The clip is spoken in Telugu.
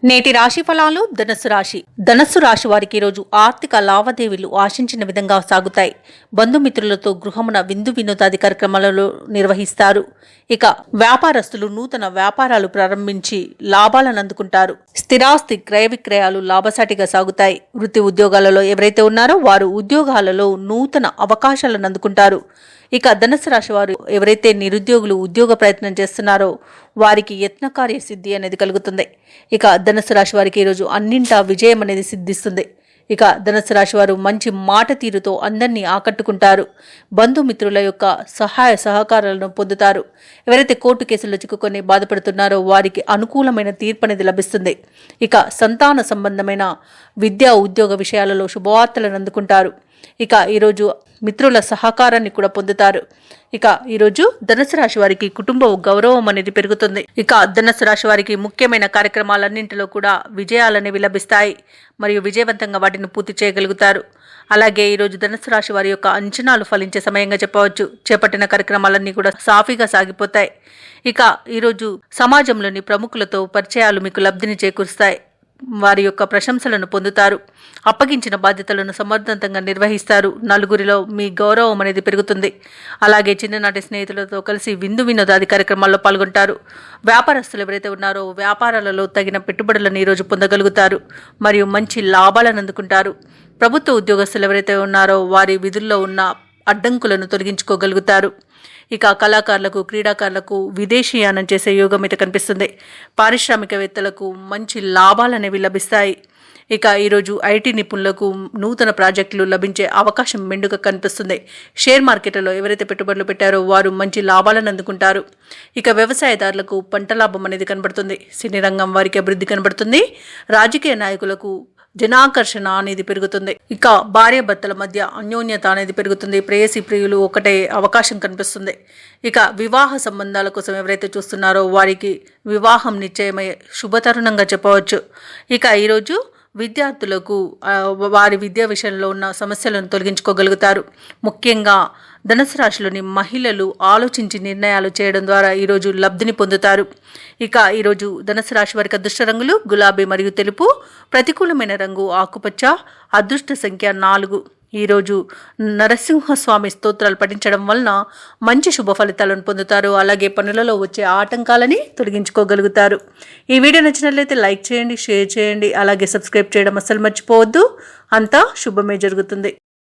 నేటి రాశి ఫలాలు ధనస్సు రాశి వారికి ఈరోజు ఆర్థిక లావాదేవీలు ఆశించిన విధంగా సాగుతాయి. బంధుమిత్రులతో గృహమున విందు వినోదాది కార్యక్రమాలలో నిర్వహిస్తారు. ఇక వ్యాపారస్తులు నూతన వ్యాపారాలు ప్రారంభించి లాభాలను అందుకుంటారు. స్థిరాస్తి క్రయ విక్రయాలు లాభసాటిగా సాగుతాయి. వృత్తి ఉద్యోగాలలో ఎవరైతే ఉన్నారో వారు ఉద్యోగాలలో నూతన అవకాశాలను అందుకుంటారు. ఇక ధనుసు రాశి వారు ఎవరైతే నిరుద్యోగులు ఉద్యోగ ప్రయత్నం చేస్తున్నారో వారికి యత్నకార్య సిద్ధి అనేది కలుగుతుంది. ఇక ధనుసు రాశి వారికి ఈరోజు అన్నింటా విజయం అనేది సిద్ధిస్తుంది. ఇక ధనుసు రాశి వారు మంచి మాట తీరుతో అందరినీ ఆకట్టుకుంటారు. బంధుమిత్రుల యొక్క సహాయ సహకారాలను పొందుతారు. ఎవరైతే కోర్టు కేసుల్లో చిక్కుకొని బాధపడుతున్నారో వారికి అనుకూలమైన తీర్పు అనేది లభిస్తుంది. ఇక సంతాన సంబంధమైన విద్యా ఉద్యోగ విషయాలలో శుభవార్తలను అందుకుంటారు. ఇక ఈరోజు మిత్రుల సహకారాన్ని కూడా పొందుతారు. ఇక ఈరోజు ధనుసు రాశి వారికి కుటుంబ గౌరవం అనేది పెరుగుతుంది. ఇక ధనుసు రాశి వారికి ముఖ్యమైన కార్యక్రమాలన్నింటిలో కూడా విజయాలనేవి లభిస్తాయి మరియు విజయవంతంగా వాటిని పూర్తి చేయగలుగుతారు. అలాగే ఈరోజు ధనుసు రాశి వారి యొక్క అంచనాలు ఫలించే సమయంగా చెప్పవచ్చు. చేపట్టిన కార్యక్రమాలన్నీ కూడా సాఫీగా సాగిపోతాయి. ఇక ఈరోజు సమాజంలోని ప్రముఖులతో పరిచయాలు మీకు లబ్ధిని చేకూరుస్తాయి. వారి యొక్క ప్రశంసలను పొందుతారు. అప్పగించిన బాధ్యతలను సమర్థవంతంగా నిర్వహిస్తారు. నలుగురిలో మీ గౌరవం అనేది పెరుగుతుంది. అలాగే చిన్ననాటి స్నేహితులతో కలిసి విందు వినోదాది కార్యక్రమాల్లో పాల్గొంటారు. వ్యాపారస్తులు ఎవరైతే ఉన్నారో వ్యాపారాలలో తగిన పెట్టుబడులను ఈరోజు పొందగలుగుతారు మరియు మంచి లాభాలను అందుకుంటారు. ప్రభుత్వ ఉద్యోగస్తులు ఎవరైతే ఉన్నారో వారి విధుల్లో ఉన్న అడ్డంకులను తొలగించుకోగలుగుతారు. ఇక కళాకారులకు క్రీడాకారులకు విదేశీయానం చేసే యోగం అయితే కనిపిస్తుంది. పారిశ్రామికవేత్తలకు మంచి లాభాలు అనేవి లభిస్తాయి. ఇక ఈరోజు ఐటీ నిపుణులకు నూతన ప్రాజెక్టులు లభించే అవకాశం మెండుగా కనిపిస్తుంది. షేర్ మార్కెట్లలో ఎవరైతే పెట్టుబడులు పెట్టారో వారు మంచి లాభాలను అందుకుంటారు. ఇక వ్యవసాయదారులకు పంట లాభం అనేది కనబడుతుంది. సినీ రంగం వారికి అభివృద్ధి కనబడుతుంది. రాజకీయ నాయకులకు జనాకర్షణ అనేది పెరుగుతుంది. ఇక భార్యాభర్తల మధ్య అన్యోన్యత అనేది పెరుగుతుంది. ప్రేయసి ప్రియులు ఒకటే అవకాశం కనిపిస్తుంది. ఇక వివాహ సంబంధాల కోసం ఎవరైతే చూస్తున్నారో వారికి వివాహం నిశ్చయమయ్యే శుభతరుణంగా చెప్పవచ్చు. ఇక ఈరోజు విద్యార్థులకు వారి విద్యా విషయంలో ఉన్న సమస్యలను తొలగించుకోగలుగుతారు. ముఖ్యంగా ధనుసు రాశిలోని మహిళలు ఆలోచించి నిర్ణయాలు చేయడం ద్వారా ఈరోజు లబ్ధిని పొందుతారు. ఇక ఈరోజు ధనుసు రాశి వారికి అదృష్ట రంగులు గులాబీ మరియు తెలుపు. ప్రతికూలమైన రంగు ఆకుపచ్చ. అదృష్ట సంఖ్య 4. ఈరోజు నరసింహస్వామి స్తోత్రాలు పఠించడం వలన మంచి శుభ ఫలితాలను పొందుతారు. అలాగే పనులలో వచ్చే ఆటంకాలని తొలగించుకోగలుగుతారు. ఈ వీడియో నచ్చినట్లయితే లైక్ చేయండి, షేర్ చేయండి, అలాగే సబ్స్క్రైబ్ చేయడం అస్సలు మర్చిపోవద్దు. అంతా శుభమే జరుగుతుంది.